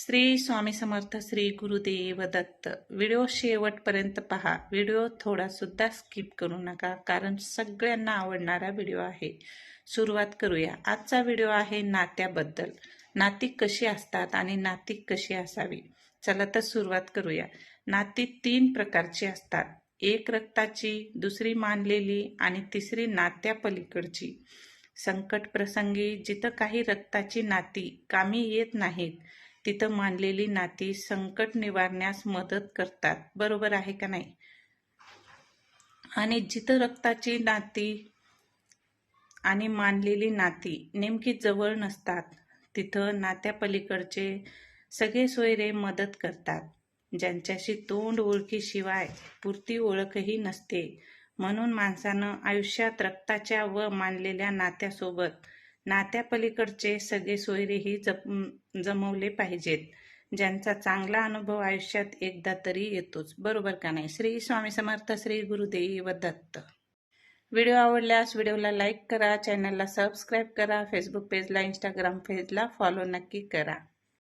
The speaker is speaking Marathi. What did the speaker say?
श्री स्वामी समर्थ, श्री गुरुदेव दत्त। व्हिडिओ शेवटपर्यंत पहा। व्हिडिओ थोडा सुद्धा स्किप करू नका, कारण सगळ्यांना आवडणारा व्हिडिओ आहे। सुरुवात करूया। आजचा व्हिडिओ आहे नात्याबद्दल। नाती कशी असतात आणि नाती कशी असावी, चला तर सुरुवात करूया। नाती 3 प्रकारची असतात, एक रक्ताची, दुसरी मानलेली आणि तिसरी नात्या पलीकडची। संकट प्रसंगी जिथं काही रक्ताची नाती कामी येत नाहीत, तिथं मानलेली नाती संकट निवारण्यास मदत करतात, बरोबर आहे का नाही? आणि जिथं रक्ताची नाती आणि मानलेली नाती नेमकी जवळ नसतात, तिथं नात्या पलीकडचे सगळे सोयरे मदत करतात, ज्यांच्याशी तोंड ओळखीशिवाय पुरती ओळखही नसते। म्हणून माणसानं आयुष्यात रक्ताच्या व मानलेल्या नात्यासोबत नात्या पलीकडचे सगळे सोयरेही जमवले पाहिजेत, ज्यांचा चांगला अनुभव आयुष्यात एकदा तरी येतोच, बरोबर का नाही? श्री स्वामी समर्थ, श्री गुरुदेव दत्त। व्हिडिओ आवडल्यास व्हिडिओला लाईक करा, चॅनलला सबस्क्राईब करा, फेसबुक पेजला, इंस्टाग्राम पेजला फॉलो नक्की करा।